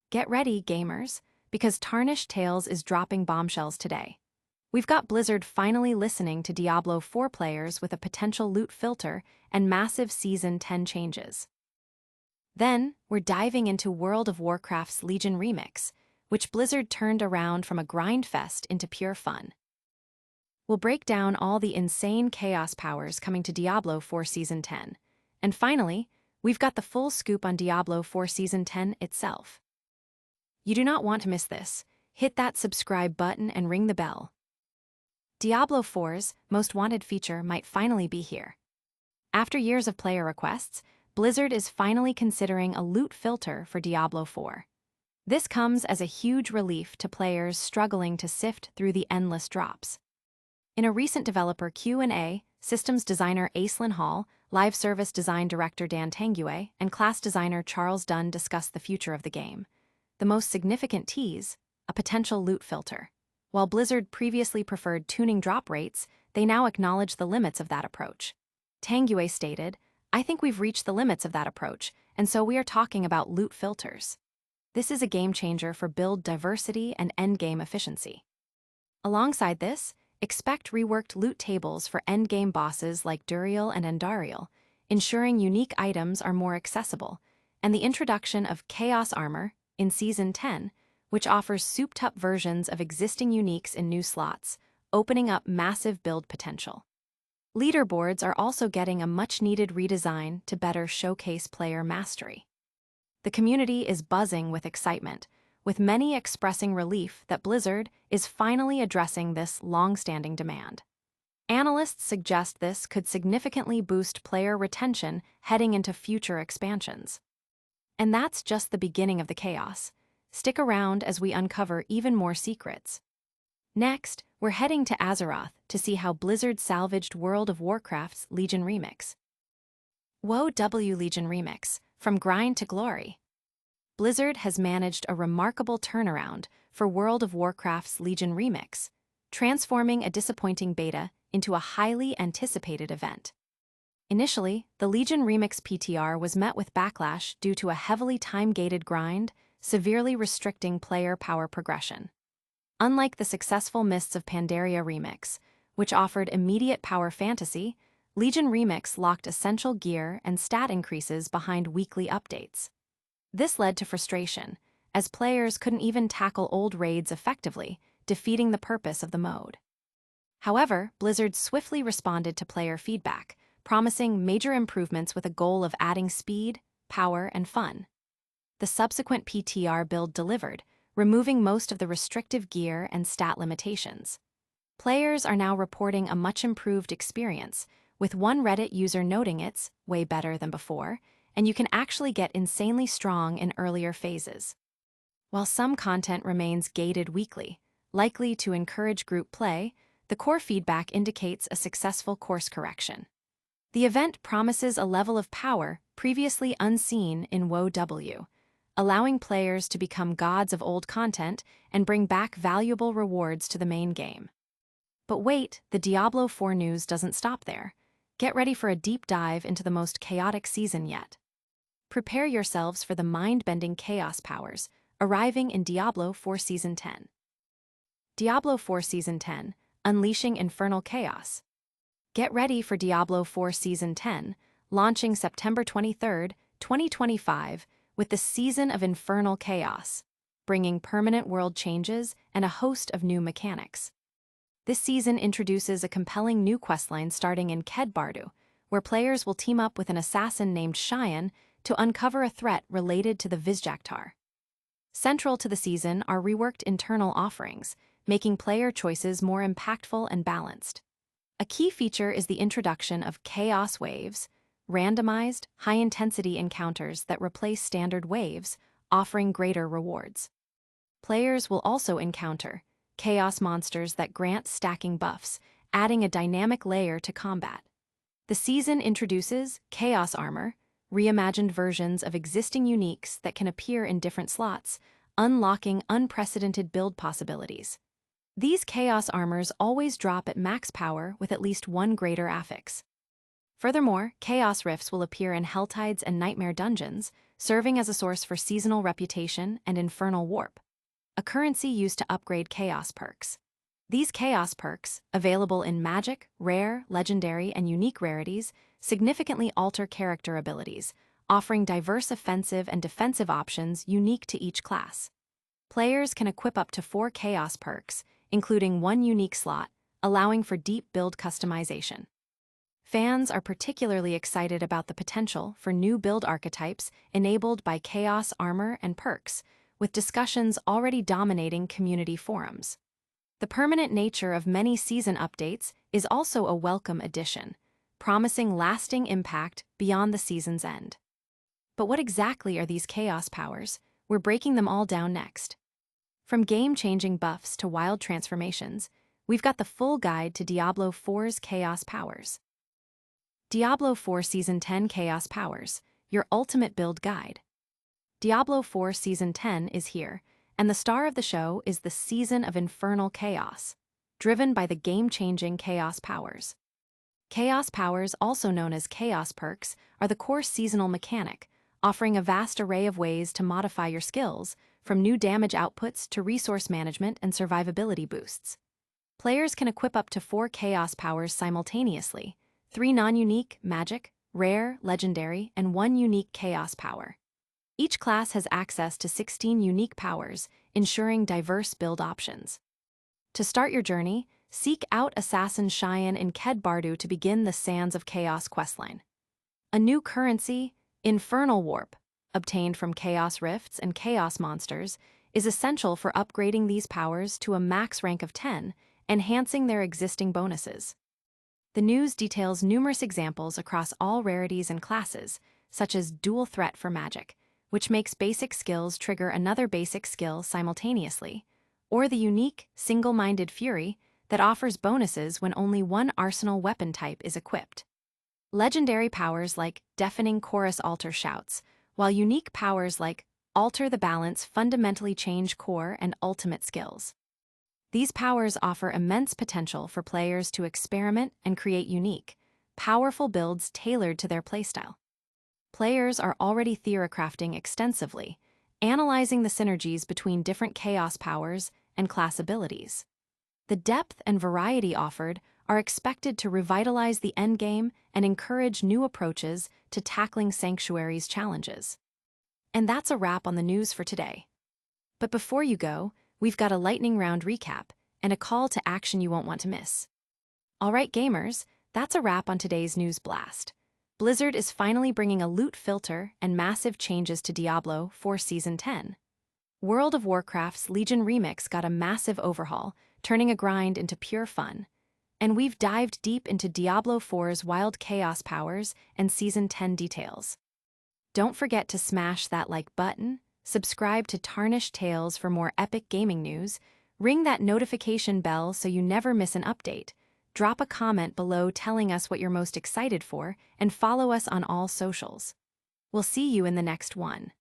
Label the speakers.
Speaker 1: Get ready, gamers, because Tarnished Tales is dropping bombshells today. We've got Blizzard finally listening to Diablo 4 players with a potential loot filter and massive Season 10 changes. Then, we're diving into World of Warcraft's Legion remix, which Blizzard turned around from a grind fest into pure fun. We'll break down all the insane chaos powers coming to Diablo 4 Season 10. And finally, we've got the full scoop on Diablo 4 Season 10 itself. You do not want to miss this. Hit that subscribe button and ring the bell. Diablo 4's most wanted feature might finally be here. After years of player requests, Blizzard is finally considering a loot filter for Diablo 4. This comes as a huge relief to players struggling to sift through the endless drops. In a recent developer Q&A, systems designer Aislinn Hall, live service design director Dan Tanguay, and class designer Charles Dunn discussed the future of the game. The most significant tease, a potential loot filter. While Blizzard previously preferred tuning drop rates, they now acknowledge the limits of that approach. Tanguay stated, "I think we've reached the limits of that approach, and so we are talking about loot filters. This is a game changer for build diversity and endgame efficiency." Alongside this, expect reworked loot tables for endgame bosses like Duriel and Andariel, ensuring unique items are more accessible, and the introduction of Chaos Armor in Season 10, which offers souped-up versions of existing uniques in new slots, opening up massive build potential. Leaderboards are also getting a much-needed redesign to better showcase player mastery. The community is buzzing with excitement, with many expressing relief that Blizzard is finally addressing this long-standing demand. Analysts suggest this could significantly boost player retention heading into future expansions. And that's just the beginning of the chaos. Stick around as we uncover even more secrets. Next, we're heading to Azeroth to see how Blizzard salvaged World of Warcraft's Legion remix. WoW Legion remix, from grind to glory. Blizzard has managed a remarkable turnaround for World of Warcraft's Legion remix, transforming a disappointing beta into a highly anticipated event. Initially, the Legion remix PTR was met with backlash due to a heavily time-gated grind, severely restricting player power progression. Unlike the successful Mists of Pandaria remix, which offered immediate power fantasy, Legion remix locked essential gear and stat increases behind weekly updates. This led to frustration, as players couldn't even tackle old raids effectively, defeating the purpose of the mode. However, Blizzard swiftly responded to player feedback, promising major improvements with a goal of adding speed, power, and fun. The subsequent PTR build delivered, removing most of the restrictive gear and stat limitations. Players are now reporting a much-improved experience, with one Reddit user noting it's way better than before, and you can actually get insanely strong in earlier phases. While some content remains gated weekly, likely to encourage group play, the core feedback indicates a successful course correction. The event promises a level of power previously unseen in WoW, allowing players to become gods of old content and bring back valuable rewards to the main game. But wait, the Diablo 4 news doesn't stop there. Get ready for a deep dive into the most chaotic season yet. Prepare yourselves for the mind-bending chaos powers arriving in Diablo 4 Season 10. Diablo 4 Season 10, Unleashing Infernal Chaos. Get ready for Diablo 4 Season 10, launching September 23, 2025, with the Season of Infernal Chaos, bringing permanent world changes and a host of new mechanics. This season introduces a compelling new questline starting in Kedbardu, where players will team up with an assassin named Cheyenne to uncover a threat related to the Vizjaktar. Central to the season are reworked internal offerings, making player choices more impactful and balanced. A key feature is the introduction of Chaos Waves, randomized, high-intensity encounters that replace standard waves, offering greater rewards. Players will also encounter chaos monsters that grant stacking buffs, adding a dynamic layer to combat. The season introduces Chaos Armor, reimagined versions of existing uniques that can appear in different slots, unlocking unprecedented build possibilities. These Chaos Armors always drop at max power with at least one greater affix. Furthermore, Chaos Rifts will appear in Helltides and Nightmare dungeons, serving as a source for seasonal reputation and Infernal Warp, a currency used to upgrade Chaos perks. These Chaos perks, available in Magic, Rare, Legendary, and Unique rarities, significantly alter character abilities, offering diverse offensive and defensive options unique to each class. Players can equip up to 4 Chaos perks, including 1 unique slot, allowing for deep build customization. Fans are particularly excited about the potential for new build archetypes enabled by Chaos armor and perks, with discussions already dominating community forums. The permanent nature of many season updates is also a welcome addition, promising lasting impact beyond the season's end. But what exactly are these Chaos powers? We're breaking them all down next. From game-changing buffs to wild transformations, we've got the full guide to Diablo 4's Chaos powers. Diablo 4 Season 10 Chaos Powers, your ultimate build guide. Diablo 4 Season 10 is here, and the star of the show is the Season of Infernal Chaos, driven by the game-changing Chaos powers. Chaos powers, also known as Chaos perks, are the core seasonal mechanic, offering a vast array of ways to modify your skills, from new damage outputs to resource management and survivability boosts. Players can equip up to 4 Chaos powers simultaneously, 3 non-unique, Magic, Rare, Legendary, and 1 unique Chaos power. Each class has access to 16 unique powers, ensuring diverse build options. To start your journey, seek out Assassin Cheyenne in Ked Bardu to begin the Sands of Chaos questline. A new currency, Infernal Warp, obtained from Chaos Rifts and Chaos monsters, is essential for upgrading these powers to a max rank of 10, enhancing their existing bonuses. The news details numerous examples across all rarities and classes, such as Dual Threat for Magic, which makes basic skills trigger another basic skill simultaneously, or the unique, Single-Minded Fury that offers bonuses when only one arsenal weapon type is equipped. Legendary powers like Deafening Chorus alter shouts, while unique powers like Alter the Balance fundamentally change core and ultimate skills. These powers offer immense potential for players to experiment and create unique, powerful builds tailored to their playstyle. Players are already theorycrafting extensively, analyzing the synergies between different Chaos powers and class abilities. The depth and variety offered are expected to revitalize the endgame and encourage new approaches to tackling Sanctuary's challenges. And that's a wrap on the news for today. But before you go, we've got a lightning round recap and a call to action you won't want to miss. All right, gamers, that's a wrap on today's news blast. Blizzard is finally bringing a loot filter and massive changes to Diablo 4 Season 10. World of Warcraft's Legion Remix got a massive overhaul, turning a grind into pure fun. And we've dived deep into Diablo 4's wild Chaos powers and Season 10 details. Don't forget to smash that like button, subscribe to Tarnished Tales for more epic gaming news, ring that notification bell so you never miss an update, drop a comment below telling us what you're most excited for, and follow us on all socials. We'll see you in the next one.